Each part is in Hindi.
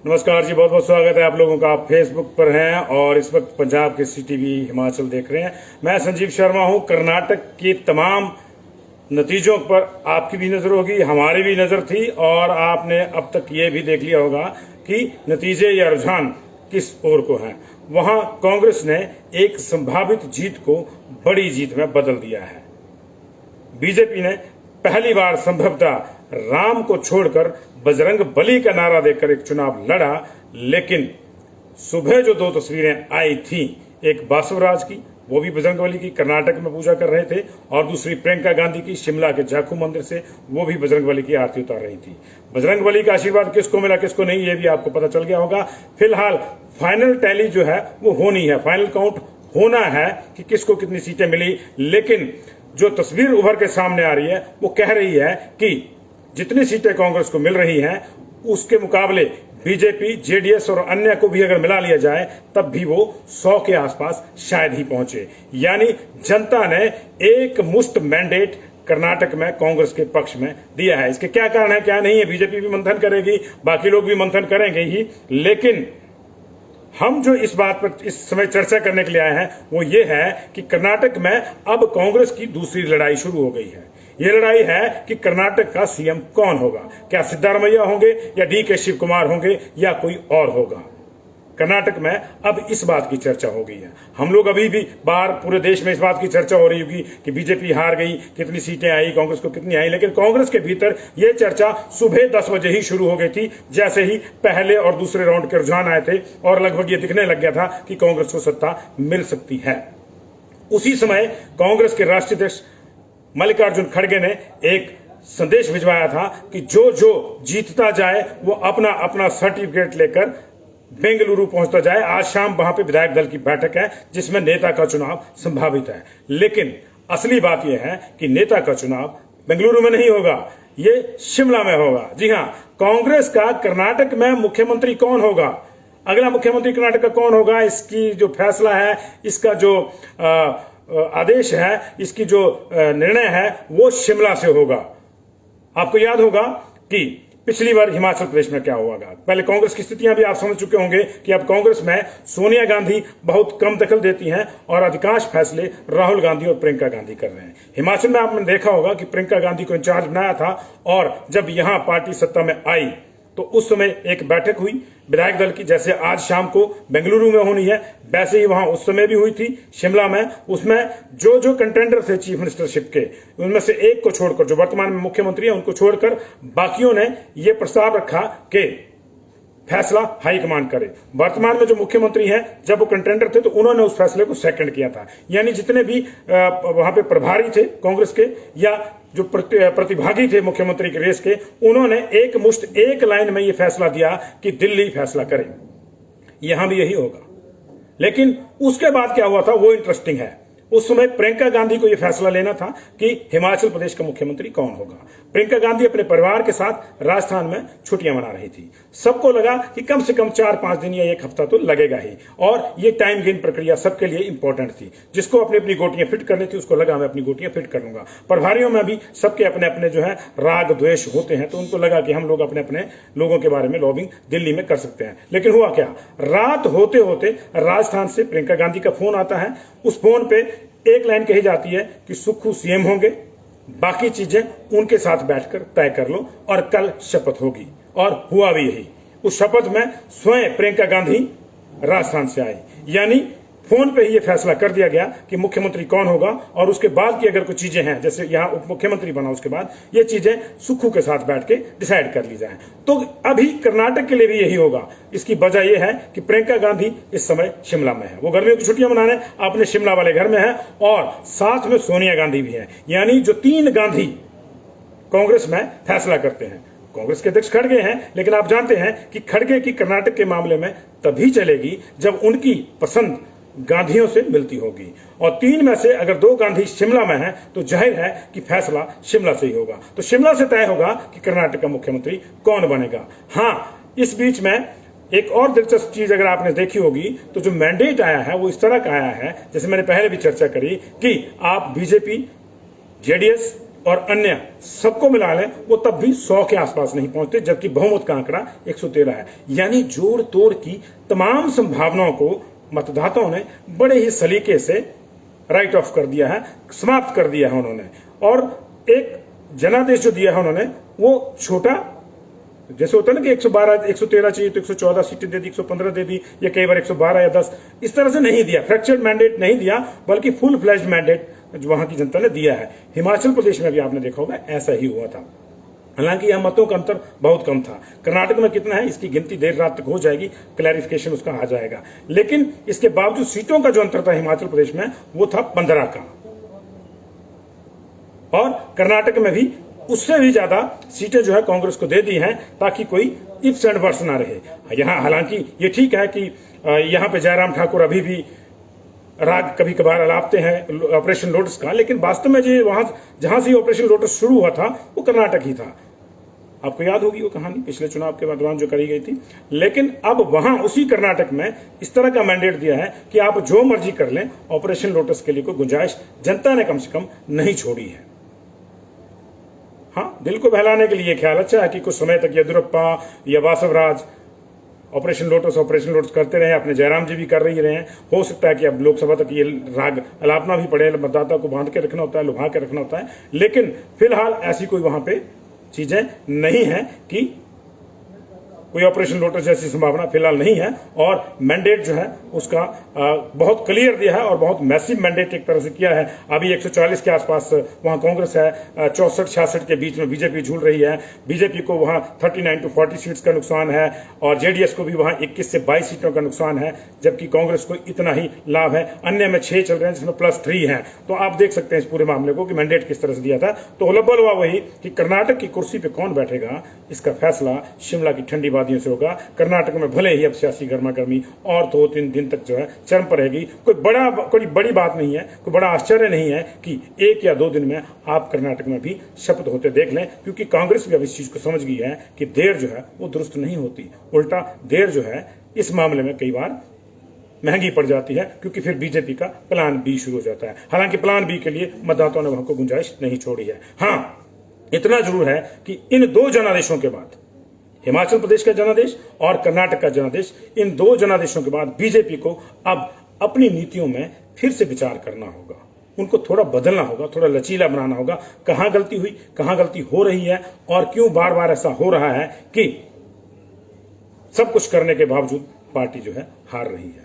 नमस्कार जी, बहुत बहुत स्वागत है आप लोगों का। आप फेसबुक पर हैं और इस वक्त पंजाब के सीटीवी हिमाचल देख रहे हैं। मैं संजीव शर्मा हूं। कर्नाटक की तमाम नतीजों पर आपकी भी नजर होगी, हमारी भी नजर थी और आपने अब तक ये भी देख लिया होगा कि नतीजे या रुझान किस ओर को हैं। वहां कांग्रेस ने एक संभावित जीत को बड़ी जीत में बदल दिया है। बीजेपी ने पहली बार संभवतः राम को छोड़कर बजरंग बली का नारा देकर एक चुनाव लड़ा, लेकिन सुबह जो दो तस्वीरें आई थी, एक बासवराज की, वो भी बजरंग बली की, कर्नाटक में पूजा कर रहे थे, और दूसरी प्रियंका गांधी की शिमला के जाखू मंदिर से, वो भी बजरंग बली की आरती उतार रही थी। बजरंग बली का आशीर्वाद किसको मिला किसको नहीं, ये भी आपको पता चल गया होगा। फिलहाल फाइनल टैली जो है वो होनी है, फाइनल काउंट होना है कि किसको कितनी सीटें मिली। लेकिन जो तस्वीर उभर के सामने आ रही है वो कह रही है कि जितनी सीटें कांग्रेस को मिल रही हैं उसके मुकाबले बीजेपी, जेडीएस और अन्य को भी अगर मिला लिया जाए तब भी वो 100 के आसपास शायद ही पहुंचे। यानी जनता ने एक मुश्त मैंडेट कर्नाटक में कांग्रेस के पक्ष में दिया है। इसके क्या कारण है क्या नहीं है, बीजेपी भी मंथन करेगी, बाकी लोग भी मंथन करेंगे ही। लेकिन हम जो इस बात पर इस समय चर्चा करने के लिए आए हैं वो ये है कि कर्नाटक में अब कांग्रेस की दूसरी लड़ाई शुरू हो गई है। ये लड़ाई है कि कर्नाटक का सीएम कौन होगा। क्या सिद्धारमैया होंगे या डीके शिव कुमार होंगे या कोई और होगा। कर्नाटक में अब इस बात की चर्चा हो गई है। हम लोग अभी भी बाहर पूरे देश में इस बात की चर्चा हो रही होगी कि बीजेपी हार गई, कितनी सीटें आई, कांग्रेस को कितनी आई। लेकिन कांग्रेस के भीतर यह चर्चा सुबह 10 बजे ही शुरू हो गई थी, जैसे ही पहले और दूसरे राउंड के रुझान आए थे और लगभग ये दिखने लग गया था कि कांग्रेस को सत्ता मिल सकती है। उसी समय कांग्रेस के राष्ट्रीय अध्यक्ष मल्लिकार्जुन खड़गे ने एक संदेश भिजवाया था कि जो जो जीतता जाए वो अपना अपना सर्टिफिकेट लेकर बेंगलुरु पहुंचता जाए। आज शाम वहां पे विधायक दल की बैठक है जिसमें नेता का चुनाव संभावित है। लेकिन असली बात यह है कि नेता का चुनाव बेंगलुरु में नहीं होगा, ये शिमला में होगा। जी हां, कांग्रेस का कर्नाटक में मुख्यमंत्री कौन होगा, अगला मुख्यमंत्री कर्नाटक का कौन होगा, इसकी जो फैसला है, इसका जो आदेश है, इसकी जो निर्णय है वो शिमला से होगा। आपको याद होगा कि पिछली बार हिमाचल प्रदेश में क्या हुआ। पहले कांग्रेस की स्थितियां भी आप समझ चुके होंगे कि अब कांग्रेस में सोनिया गांधी बहुत कम दखल देती हैं और अधिकांश फैसले राहुल गांधी और प्रियंका गांधी कर रहे हैं। हिमाचल में आपने देखा होगा कि प्रियंका गांधी को इंचार्ज बनाया था और जब यहां पार्टी सत्ता में आई तो उस समय एक बैठक हुई विधायक दल की, जैसे आज शाम को बेंगलुरु में होनी है वैसे ही वहां उस समय भी हुई थी शिमला में। उसमें जो जो कंटेंडर थे चीफ मिनिस्टरशिप के, उनमें से एक को छोड़कर, जो वर्तमान में मुख्यमंत्री है उनको छोड़कर बाकियों ने यह प्रस्ताव रखा कि फैसला हाईकमान करे। वर्तमान में जो मुख्यमंत्री हैं जब वो कंटेंडर थे तो उन्होंने उस फैसले को सेकंड किया था। यानी जितने भी वहां पे प्रभारी थे कांग्रेस के या जो प्रतिभागी थे मुख्यमंत्री के रेस के, उन्होंने एक मुश्त एक लाइन में ये फैसला दिया कि दिल्ली फैसला करे। यहां भी यही होगा। लेकिन उसके बाद क्या हुआ था वो इंटरेस्टिंग है। उस समय प्रियंका गांधी को यह फैसला लेना था कि हिमाचल प्रदेश का मुख्यमंत्री कौन होगा। प्रियंका गांधी अपने परिवार के साथ राजस्थान में छुट्टियां मना रही थी। सबको लगा कि कम से कम 4-5 दिन या एक हफ्ता तो लगेगा ही, और ये टाइम गेन प्रक्रिया सबके लिए इंपॉर्टेंट थी। जिसको अपनी अपनी गोटियां फिट करनी थी उसको लगा मैं अपनी गोटियां फिट कर लूंगा। प्रभारियों में भी सबके अपने अपने जो है राग द्वेष होते हैं, तो उनको लगा कि हम लोग अपने अपने लोगों के बारे में लॉबिंग दिल्ली में कर सकते हैं। लेकिन हुआ क्या, रात होते होते राजस्थान से प्रियंका गांधी का फोन आता है। उस फोन पे एक लाइन कही जाती है कि सुक्खू सीएम होंगे, बाकी चीजें उनके साथ बैठकर तय कर लो और कल शपथ होगी। और हुआ भी यही। उस शपथ में स्वयं प्रियंका गांधी राजस्थान से आई। यानी फोन पे ही ये फैसला कर दिया गया कि मुख्यमंत्री कौन होगा, और उसके बाद की अगर कुछ चीजें हैं, जैसे यहां उप मुख्यमंत्री बना, उसके बाद ये चीजें सुक्खू के साथ बैठ के डिसाइड कर ली जाए। तो अभी कर्नाटक के लिए भी यही होगा। इसकी वजह यह है कि प्रियंका गांधी इस समय शिमला में है। वो गर्मियों की छुट्टियां मनाने अपने शिमला वाले घर में है और साथ में सोनिया गांधी भी है। यानी जो 3 गांधी कांग्रेस में फैसला करते हैं। कांग्रेस के अध्यक्ष खड़गे हैं, लेकिन आप जानते हैं कि खड़गे की कर्नाटक के मामले में तभी चलेगी जब उनकी पसंद गांधियों से मिलती होगी। और 3 में से अगर 2 गांधी शिमला में हैं तो जाहिर है कि फैसला शिमला से ही होगा। तो शिमला से तय होगा कि कर्नाटक का मुख्यमंत्री कौन बनेगा। हां, इस बीच में एक और दिलचस्प चीज अगर आपने देखी होगी तो जो मैंडेट आया है वो इस तरह का आया है, जैसे मैंने पहले भी चर्चा करी, कि आप बीजेपी, जेडीएस और अन्य सबको मिला लें वो तब भी 100 के आसपास नहीं पहुंचते, जबकि बहुमत का आंकड़ा 113 है। यानी जोड़ तोड़ की तमाम संभावनाओं को मतदाताओं ने बड़े ही सलीके से राइट ऑफ कर दिया है, समाप्त कर दिया है उन्होंने। और एक जनादेश जो दिया है उन्होंने वो छोटा, जैसे होता है ना कि 112 113 चाहिए तो 114 सीटें दे दी, 115 दे दी, या कई बार 112 या 10, इस तरह से नहीं दिया। फ्रैक्चर्ड मैंडेट नहीं दिया, बल्कि फुल फ्लैज्ड मैंडेट जो वहां की जनता ने दिया है। हिमाचल प्रदेश में भी आपने देखा होगा ऐसा ही हुआ था। हालांकि यह मतों का अंतर बहुत कम था। कर्नाटक में कितना है इसकी गिनती देर रात तक हो जाएगी, क्लैरिफिकेशन उसका आ जाएगा। लेकिन इसके बावजूद सीटों का जो अंतर था हिमाचल प्रदेश में वो था 15 का, और कर्नाटक में भी उससे भी ज्यादा सीटें जो है कांग्रेस को दे दी हैं, ताकि कोई इफ्स एंड बट्स ना रहे। यहां हालांकि ये ठीक है कि यहां पे जयराम ठाकुर अभी भी राग कभी कभार अलापते हैं ऑपरेशन लोटस का, लेकिन वास्तव में जो वहां जहां से ऑपरेशन लोटस शुरू हुआ था वो कर्नाटक ही था। आपको याद होगी वो कहानी पिछले चुनाव के दौरान जो करी गई थी। लेकिन अब वहां उसी कर्नाटक में इस तरह का मैंडेट दिया है कि आप जो मर्जी कर लें, ऑपरेशन लोटस के लिए कोई गुंजाइश जनता ने कम से कम नहीं छोड़ी है। हाँ, दिल को बहलाने के लिए ख्याल अच्छा है कि कुछ समय तक येदियुरप्पा या बासवराज ऑपरेशन लोटस करते रहे, अपने जयराम जी भी कर रही रहे हैं। हो सकता है कि अब लोकसभा तक ये राग अलापना भी पड़े, मतदाता को बांध के रखना होता है, लुभा के रखना होता है। लेकिन फिलहाल ऐसी कोई वहां पे चीजें नहीं है कि कोई ऑपरेशन लोटस जैसी संभावना फिलहाल नहीं है। और मैंडेट जो है उसका बहुत क्लियर दिया है और बहुत मैसिव मैंडेट एक तरह से किया है। अभी 140 के आसपास वहां कांग्रेस है, 64-66 के बीच में बीजेपी झूल रही है। बीजेपी को वहां 39 to 40 सीट्स का नुकसान है, और जेडीएस को भी वहां 21 से 22 सीटों का नुकसान है, जबकि कांग्रेस को इतना ही लाभ है। अन्य में 6 चल रहे हैं जिसमें +3 है। तो आप देख सकते हैं इस पूरे मामले को कि मैंडेट किस तरह से दिया था। तो हुलब्बल हुआ वही कि कर्नाटक की कुर्सी पे कौन बैठेगा, इसका फैसला शिमला की ठंडी वादियों से होगा। कर्नाटक में भले ही अब सियासी गर्मागर्मी और 2-3 दिन तक जो है चरम पर रहेगी। कोई बड़ी बात नहीं है, कोई बड़ा आश्चर्य नहीं है कि 1 या 2 दिन में आप कर्नाटक में भी शपथ होते देख लें, क्योंकि कांग्रेस भी अब इस चीज को समझ गई है कि देर जो है वो दुरुस्त नहीं होती। उल्टा देर जो है इस मामले में कई बार महंगी पड़ जाती है, क्योंकि फिर बीजेपी का प्लान बी शुरू हो जाता है। हालांकि प्लान बी के लिए मतदाताओं ने वहां को गुंजाइश नहीं छोड़ी है। हाँ, इतना जरूर है कि इन 2 जनादेशों के बाद, हिमाचल प्रदेश का जनादेश और कर्नाटक का जनादेश, इन 2 जनादेशों के बाद बीजेपी को अब अपनी नीतियों में फिर से विचार करना होगा। उनको थोड़ा बदलना होगा, थोड़ा लचीला बनाना होगा। कहां गलती हुई, कहां गलती हो रही है, और क्यों बार बार ऐसा हो रहा है कि सब कुछ करने के बावजूद पार्टी जो है हार रही है।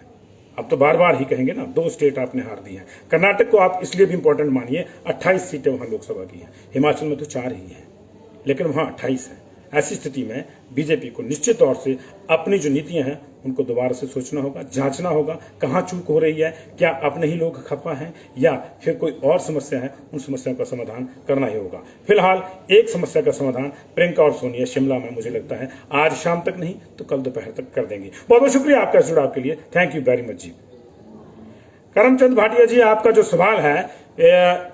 अब तो बार बार ही कहेंगे ना, 2 स्टेट आपने हार दी है। कर्नाटक को आप इसलिए भी इंपॉर्टेंट मानिए, 28 सीटें वहां लोकसभा की हैं, हिमाचल में तो 4 ही हैं, लेकिन वहां 28 है। ऐसी स्थिति में बीजेपी को निश्चित तौर से अपनी जो नीतियां हैं उनको दोबारा से सोचना होगा, जांचना होगा कहां चूक हो रही है, क्या अपने ही लोग खफा हैं या फिर कोई और समस्या है। उन समस्याओं का समाधान करना ही होगा। फिलहाल एक समस्या का समाधान प्रियंका और सोनिया शिमला में मुझे लगता है आज शाम तक नहीं तो कल दोपहर तक कर देंगी। बहुत बहुत शुक्रिया आपका जुड़ाव के लिए, थैंक यू वेरी मच जी। करमचंद भाटिया जी, आपका जो सवाल है,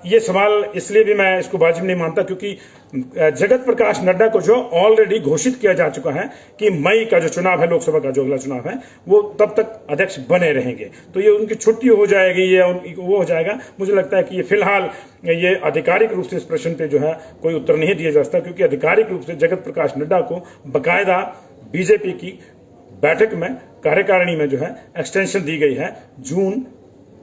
ये सवाल इसलिए भी मैं इसको वाजिब नहीं मानता क्योंकि जगत प्रकाश नड्डा को जो ऑलरेडी घोषित किया जा चुका है कि मई का जो चुनाव है, लोकसभा का जो अगला चुनाव है, वो तब तक अध्यक्ष बने रहेंगे। तो ये उनकी छुट्टी हो जाएगी या वो हो जाएगा। मुझे लगता है कि ये फिलहाल ये आधिकारिक रूप से इस प्रश्न पे जो है कोई उत्तर नहीं दिया जा सकता, क्योंकि आधिकारिक रूप से जगत प्रकाश नड्डा को बकायदा बीजेपी की बैठक में, कार्यकारिणी में जो है एक्सटेंशन दी गई है जून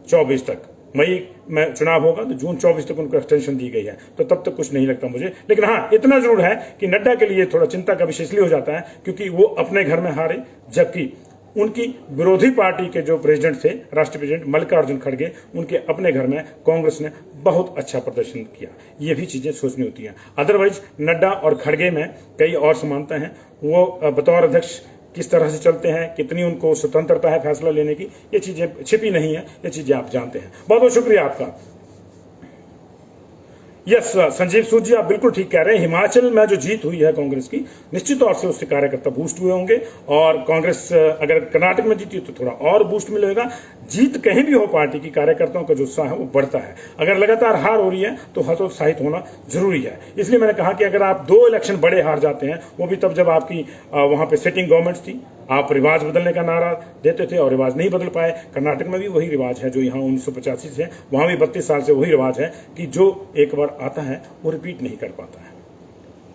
24 तक। मई में चुनाव होगा तो जून 24 तक उनको एक्सटेंशन दी गई है, तो तब तक कुछ नहीं लगता मुझे। लेकिन हाँ, इतना जरूर है कि नड्डा के लिए थोड़ा चिंता का विषय इसलिए हो जाता है क्योंकि वो अपने घर में हारे, जबकि उनकी विरोधी पार्टी के जो प्रेसिडेंट थे, राष्ट्रीय प्रेसिडेंट मल्लिकार्जुन खड़गे, उनके अपने घर में कांग्रेस ने बहुत अच्छा प्रदर्शन किया। ये भी चीजें सोचनी होती हैं। अदरवाइज नड्डा और खड़गे में कई और समानता है। वो बतौर अध्यक्ष किस तरह से चलते हैं, कितनी उनको स्वतंत्रता है फैसला लेने की, ये चीजें छिपी नहीं है, ये चीजें आप जानते हैं। बहुत बहुत शुक्रिया आपका। यस संजीव सूद जी, आप बिल्कुल ठीक कह रहे हैं। हिमाचल में जो जीत हुई है कांग्रेस की, निश्चित तौर से उससे कार्यकर्ता बूस्ट हुए होंगे, और कांग्रेस अगर कर्नाटक में जीती तो थोड़ा और बूस्ट मिलेगा। जीत कहीं भी हो पार्टी की, कार्यकर्ताओं का जो उत्साह है वो बढ़ता है। अगर लगातार हार हो रही है तो हतोत्साहित होना जरूरी है। इसलिए मैंने कहा कि अगर आप 2 इलेक्शन बड़े हार जाते हैं, वो भी तब जब आपकी वहां पे सिटिंग गवर्नमेंट थी, आप रिवाज बदलने का नारा देते थे और रिवाज नहीं बदल पाए। कर्नाटक में भी वही रिवाज है जो यहाँ 1985 से, वहां भी 32 साल से वही रिवाज है कि जो एक बार आता है वो रिपीट नहीं कर पाता है।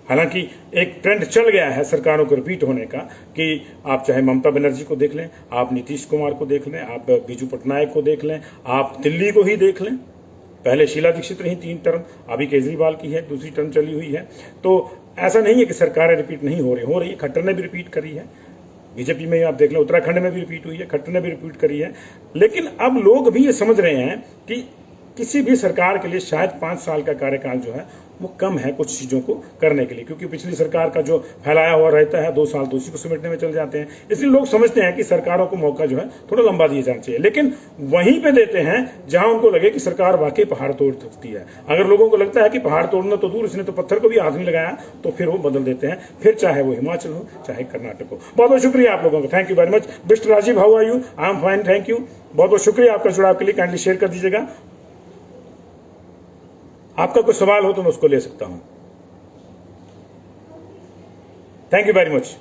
हालांकि एक ट्रेंड चल गया है सरकारों को रिपीट होने का कि आप चाहे ममता बनर्जी को देख लें, आप नीतीश कुमार को देख लें, आप बीजू पटनायक को देख लें, आप दिल्ली को ही देख लें। पहले शीला दीक्षित रही 3 टर्म, अभी केजरीवाल की है, दूसरी टर्म चली हुई है। तो ऐसा नहीं है कि सरकारें रिपीट नहीं हो रही है। खट्टर ने भी रिपीट करी है, बीजेपी में आप देख लें, उत्तराखंड में भी रिपीट हुई है, खट्टर ने भी रिपीट करी है। लेकिन अब लोग भी ये समझ रहे हैं कि किसी भी सरकार के लिए शायद 5 साल का कार्यकाल जो है वो कम है कुछ चीजों को करने के लिए, क्योंकि पिछली सरकार का जो फैलाया हुआ रहता है 2 साल तो उसी को समेटने में चल जाते हैं। इसलिए लोग समझते हैं कि सरकारों को मौका जो है थोड़ा लंबा दिया जाना चाहिए, लेकिन वहीं पे देते हैं जहां उनको लगे कि सरकार वाकई पहाड़ तोड़ सकती है। अगर लोगों को लगता है कि पहाड़ तोड़ना तो दूर, इसने तो पत्थर को भी हाथ नहीं लगाया, तो फिर वो बदल देते हैं, फिर चाहे वो हिमाचल हो चाहे कर्नाटक हो। बहुत बहुत शुक्रिया आप लोगों का, thank you very much. Mister Rajiv, how are you? I am fine, thank you. बहुत बहुत शुक्रिया आपका जुड़ाव के लिए, काइंडली शेयर कर दीजिएगा। आपका कोई सवाल हो तो मैं उसको ले सकता हूं। Thank you very much.